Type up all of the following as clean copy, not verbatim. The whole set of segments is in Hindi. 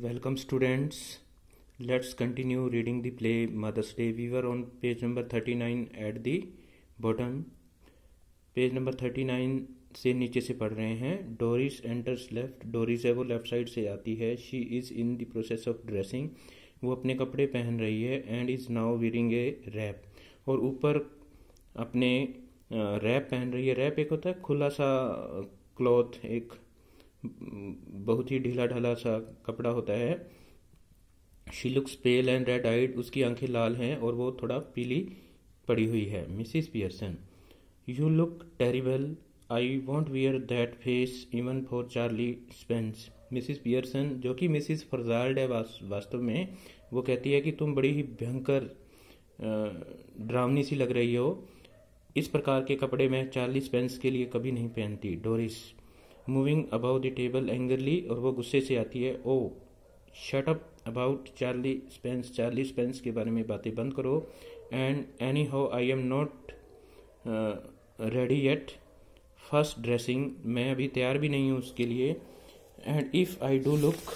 Welcome students. Let's continue reading the play Mother's Day. We were on page number 39 at the bottom. Page number 39 से नीचे से पढ़ रहे हैं. Doris enters left. डोरिस है वो लेफ्ट साइड से आती है. She is in the process of dressing. वो अपने कपड़े पहन रही है. And is now wearing a wrap. और ऊपर अपने रैप पहन रही है. रैप एक होता है खुला सा क्लॉथ, एक बहुत ही ढीला ढाला सा कपड़ा होता है. She looks pale and red eyed. उसकी आंखें लाल हैं और वो थोड़ा पीली पड़ी हुई है. Mrs Pearson, you look terrible. I want wear that face even for Charlie Spence. Mrs Pearson, जो कि मिसिस फरजाल्ड है वास्तव में, वो कहती है कि तुम बड़ी ही भयंकर डरावनी सी लग रही हो. इस प्रकार के कपड़े मैं चार्ली स्पेंस के लिए कभी नहीं पहनती. Doris moving about the table angrily. और वो गुस्से से आती है. Oh shut up about Charlie Spence. Charlie Spence के बारे में बातें बंद करो. And anyhow I am not ready yet. First dressing. मैं अभी तैयार भी नहीं हूँ उसके लिए. And if I do look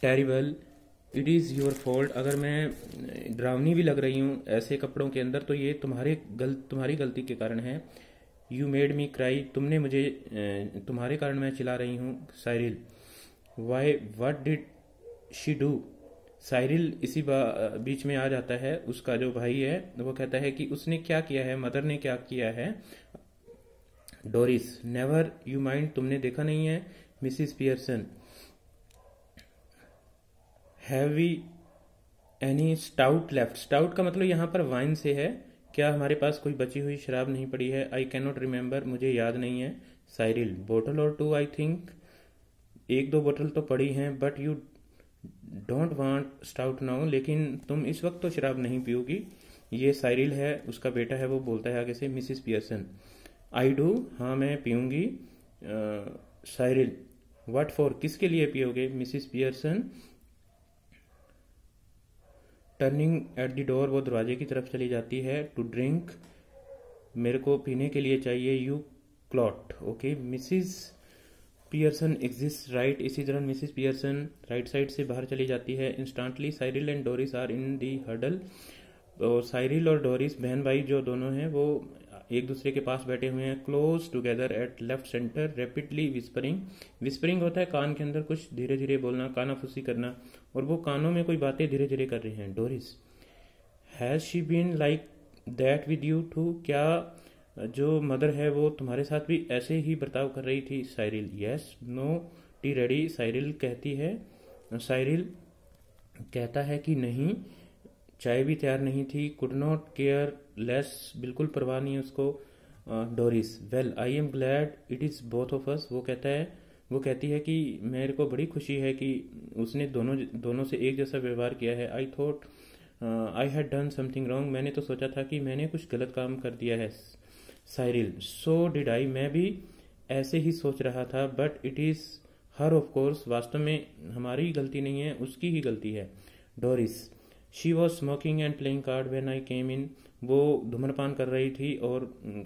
terrible it is your fault. अगर मैं डरावनी भी लग रही हूँ ऐसे कपड़ों के अंदर तो ये तुम्हारी गलती के कारण है. You made me cry. तुमने मुझे तुम्हारे कारण मैं चिल्ला रही हूँ. Cyril, why what did she do. Cyril इसी बीच में आ जाता है. उसका जो भाई है वो कहता है कि उसने क्या किया है, मदर ने क्या किया है. Doris, never you mind. तुमने देखा नहीं है. Mrs Pearson, have we any stout left. Stout का मतलब यहाँ पर वाइन से है. क्या हमारे पास कोई बची हुई शराब नहीं पड़ी है. I can not remember. मुझे याद नहीं है. साइरिल, बोटल और टू आई थिंक. एक दो बोतल तो पड़ी हैं. But you don't want stout now. लेकिन तुम इस वक्त तो शराब नहीं पियोगी. ये साइरिल है, उसका बेटा है, वो बोलता है आगे से. Mrs Pearson, I do. हाँ मैं पीऊँगी. Cyril, what for. किसके लिए पियोगे. Mrs Pearson turning at the door. वो दरवाजे की तरफ चली जाती है. To drink. मेरे को पीने के लिए चाहिए. You clot. Okay. Mrs Pearson exits right. इसी तरह मिसिस पियर्सन राइट साइड से बाहर चली जाती है. Instantly Cyril and Doris are in the huddle. तो साइरिल और डोरिस बहन भाई जो दोनों हैं वो एक दूसरे के पास बैठे हुए हैं. Close together at left centre. Rapidly whispering. Whispering होता है कान के अंदर कुछ धीरे धीरे बोलना, कानाफूसी करना. और वो कानों में कोई बातें धीरे धीरे कर रहे हैं. Doris, has she been like that with you too. क्या जो मदर है वो तुम्हारे साथ भी ऐसे ही बर्ताव कर रही थी. Cyril, yes. No tea ready. Cyril कहती है. साइरिल कहता है कि नहीं, चाय भी तैयार नहीं थी. Could not care less. बिल्कुल परवाह नहीं है उसको. Doris, well I am glad it is both of us. वो कहती है कि मेरे को बड़ी खुशी है कि उसने दोनों से एक जैसा व्यवहार किया है. I thought I had done something wrong. मैंने तो सोचा था कि मैंने कुछ गलत काम कर दिया है. Cyril, so did I. मैं भी ऐसे ही सोच रहा था. But it is her of course. वास्तव में हमारी गलती नहीं है, उसकी ही गलती है. Doris, she was smoking and playing card when I came in. वो धूम्रपान कर रही थी और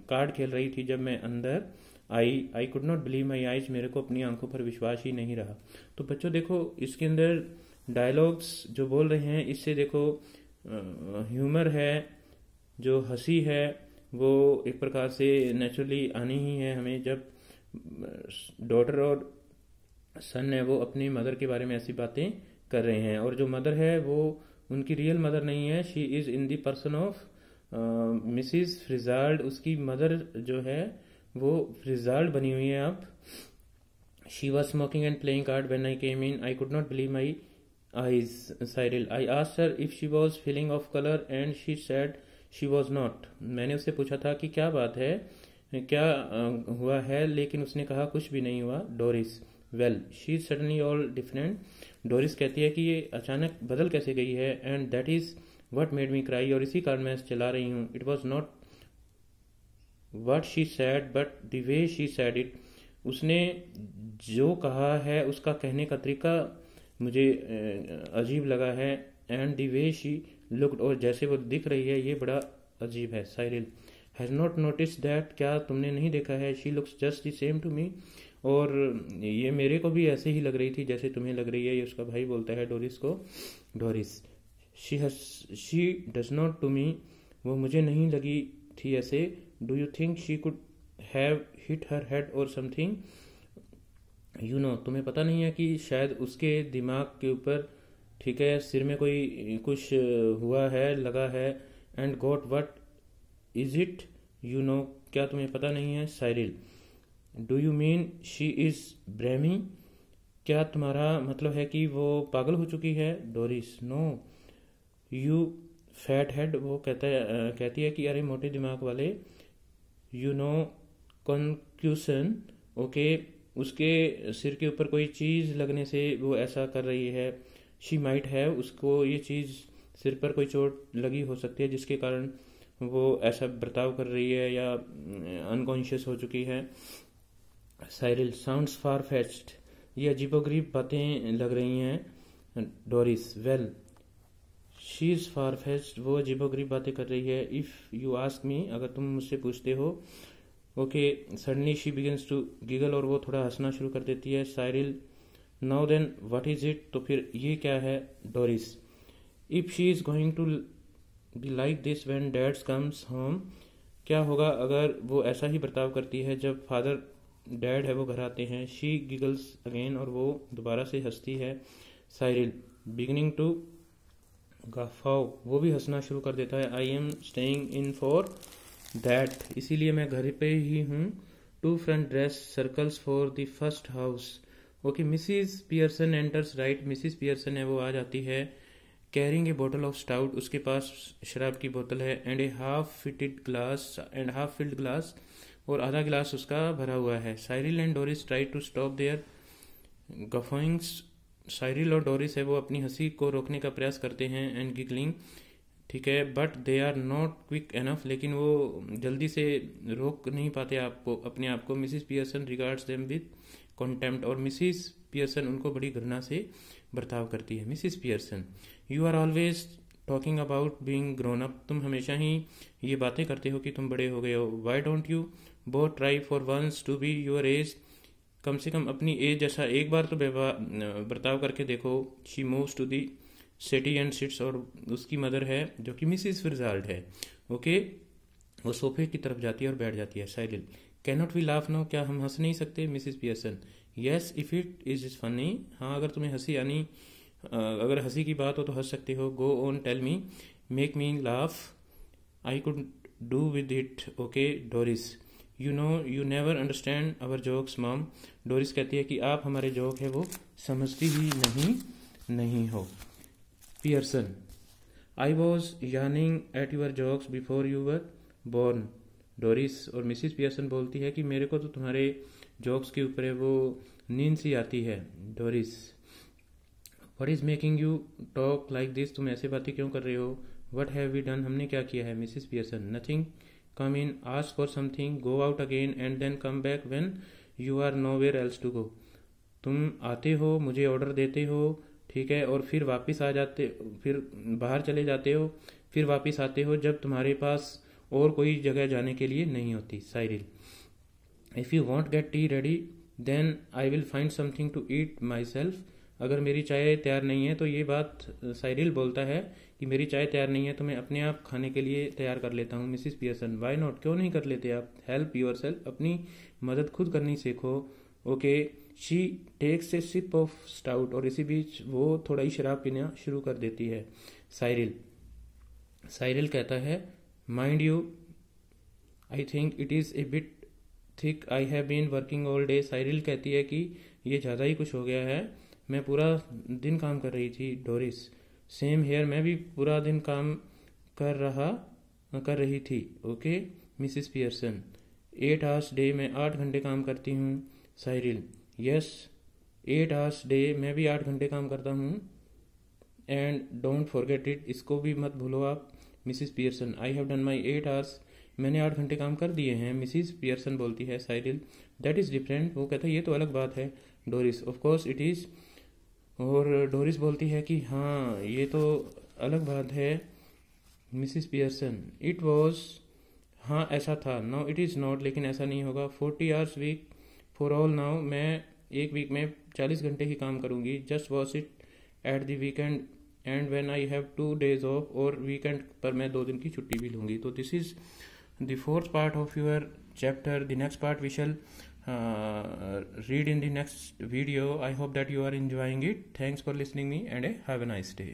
कार्ड खेल रही थी जब मैं अंदर I could not believe my eyes. मेरे को अपनी आंखों पर विश्वास ही नहीं रहा. तो बच्चों देखो इसके अंदर डायलॉग्स जो बोल रहे हैं इससे देखो ह्यूमर है, जो हंसी है वो एक प्रकार से नेचुरली आनी ही है हमें. जब डॉटर और सन है वो अपनी मदर के बारे में ऐसी बातें कर रहे हैं. और जो मदर है वो उनकी रियल मदर नहीं है. She is in the person of Mrs Fitzgerald. उसकी मदर जो है वो फ्रिजाल्ड बनी हुई है अब. She was smoking and playing card when I came in. I could not believe my eyes. Cyril, I asked her if she was feeling of colour and she said she was not. मैंने उससे पूछा था कि क्या बात है, क्या हुआ है, लेकिन उसने कहा कुछ भी नहीं हुआ. Doris, well she is suddenly all different. Doris कहती है कि ये अचानक बदल कैसे गई है. And that is what made me cry. और इसी कारण मैं चला रही हूँ. It was not what she said but the way she said it. उसने जो कहा है उसका कहने का तरीका मुझे अजीब लगा है. And the way she looked. और जैसे वो दिख रही है ये बड़ा अजीब है. Cyril, has not notice that. क्या तुमने नहीं देखा है. She looks just the same to me. और ये मेरे को भी ऐसे ही लग रही थी जैसे तुम्हें लग रही है, ये उसका भाई बोलता है डोरिस को। Doris, she does not to me, वो मुझे नहीं लगी थी ऐसे। Do you think she could have hit her head or something, you know, तुम्हें पता नहीं है कि शायद उसके दिमाग के ऊपर, ठीक है, सिर में कोई कुछ हुआ है, लगा है। And got what is it, you know, क्या तुम्हें पता नहीं है। Cyril, do you mean she is barmy, क्या तुम्हारा मतलब है कि वो पागल हो चुकी है। Doris, no you fat head, वो कहती है कि अरे मोटे दिमाग वाले। यू नो कंक्यूशन, ओके, उसके सिर के ऊपर कोई चीज़ लगने से वो ऐसा कर रही है। शी माइट है, उसको ये चीज़ सिर पर कोई चोट लगी हो सकती है जिसके कारण वो ऐसा बर्ताव कर रही है या अनकॉन्शियस हो चुकी है। साइरिल, साउंड्स फार फेच्ड, ये अजीबोगरीब बातें लग रही हैं। Doris, well she is far fetched, वो अजीबोगरीब बातें कर रही है। इफ़ यू आस्क मी, अगर तुम मुझसे पूछते हो। Okay, suddenly she begins to giggle, और वो थोड़ा हंसना शुरू कर देती है। Cyril, now then what is it, तो फिर ये क्या है। Doris, if she is going to be like this when dads comes home, क्या होगा अगर वो ऐसा ही बर्ताव करती है जब फादर, डैड है, वो घर आते हैं। शी गिगल्स अगेन, और वो दोबारा से हंसती है। साइरिल, बिगिनिंग टू गफाओ, वो भी हंसना शुरू कर देता है। I am staying in for that, इसीलिए मैं घर पे ही हूँ। To front dress circles for the first house. Okay, Mrs Pearson enters, right, Mrs Pearson है वो आ जाती है। Carrying a bottle of stout, उसके पास शराब की बोतल है। And a half fitted glass, and half filled glass, और आधा गिलास उसका भरा हुआ है। Cyril and Doris try to stop there गफोइंग्स, Cyril और डोरिस है वो अपनी हंसी को रोकने का प्रयास करते हैं। एंड गिगलिंग, ठीक है, but they are not quick enough, लेकिन वो जल्दी से रोक नहीं पाते आपको, अपने आप को। Mrs Pearson regards them with contempt, और मिसिस पियर्सन उनको बड़ी घृणा से बर्ताव करती है। Mrs Pearson, you are always talking about being grown up, तुम हमेशा ही ये बातें करते हो कि तुम बड़े हो गए हो। Why don't you both try for once to be your age, कम से कम अपनी एज जैसा एक बार तो बर्ताव करके देखो। शी मूव्स टू दी सेटी एंड सिट्स, और उसकी मदर है जो कि मिसिस फिरजाल्ड है, ओके, वो सोफे की तरफ जाती है और बैठ जाती है। Cyril, cannot we laugh no, क्या हम हंस नहीं सकते। Mrs Pearson, yes if it is funny, हाँ अगर तुम्हें हंसी आनी, अगर हंसी की बात हो तो हंस सकते हो। Go on tell me, make me laugh, I could do with it. Okay. Doris, you know you never understand our jokes mom, Doris कहती है कि आप हमारे जोक है वो समझती ही नहीं हो। Pearson, I was yawning at your jokes before you were born, Doris, और मिसिस पियर्सन बोलती है कि मेरे को तो तुम्हारे जोक्स के ऊपर है वो नींद सी आती है। Doris, what is making you talk like this, तुम ऐसे बातें क्यों कर रहे हो। व्हाट हैव वी डन, हमने क्या किया है। Mrs Pearson, nothing, come in, ask for something, go out again and then come back when you are nowhere else to go, तुम आते हो, मुझे ऑर्डर देते हो, ठीक है, और फिर वापस आ जाते, फिर बाहर चले जाते हो, फिर वापस आते हो जब तुम्हारे पास और कोई जगह जाने के लिए नहीं होती। Cyril, if you won't get tea ready then I will find something to eat myself, अगर मेरी चाय तैयार नहीं है तो ये बात साइरिल बोलता है कि मेरी चाय तैयार नहीं है तो मैं अपने आप खाने के लिए तैयार कर लेता हूँ। मिसिस पियर्सन, वाई नॉट, क्यों नहीं कर लेते आप। हेल्प योर सेल्फ, अपनी मदद खुद करनी सीखो। Okay. She takes a sip of stout, और इसी बीच वो थोड़ा ही शराब पीना शुरू कर देती है। साइरिल कहता है, mind you I think it is a bit thick, I have been working all day, Cyril कहती है कि ये ज़्यादा ही कुछ हो गया है, मैं पूरा दिन काम कर रही थी। डोरिस, सेम हेयर, मैं भी पूरा दिन काम कर रही थी। Okay. Mrs Pearson, 8 hours day, मैं 8 घंटे काम करती हूँ। साइरिल, यस 8 आवर्स डे, मैं भी 8 घंटे काम करता हूँ। एंड डोंट फॉरगेट इट, इसको भी मत भूलो आप। Mrs Pearson, I have done my 8 hours, मैंने 8 घंटे काम कर दिए हैं। मिसिस पियर्सन बोलती है। साइरिल, दैट इज़ डिफरेंट, वो कहता है ये तो अलग बात है। Doris, of course it is, और डोरिस बोलती है कि हाँ ये तो अलग बात है। मिसिस पियर्सन, इट वॉज, हाँ ऐसा था। नो इट इज़ नॉट, लेकिन ऐसा नहीं होगा। 40 hours week for all now मैं एक वीक में 40 घंटे ही काम करूँगी. Just watch it at the weekend and when I have 2 days off, और वीकेंड पर मैं 2 दिन की छुट्टी भी लूँगी. तो this is the fourth part of your chapter. The next part we shall read in the next video. I hope that you are enjoying it. Thanks for listening me and have a nice day.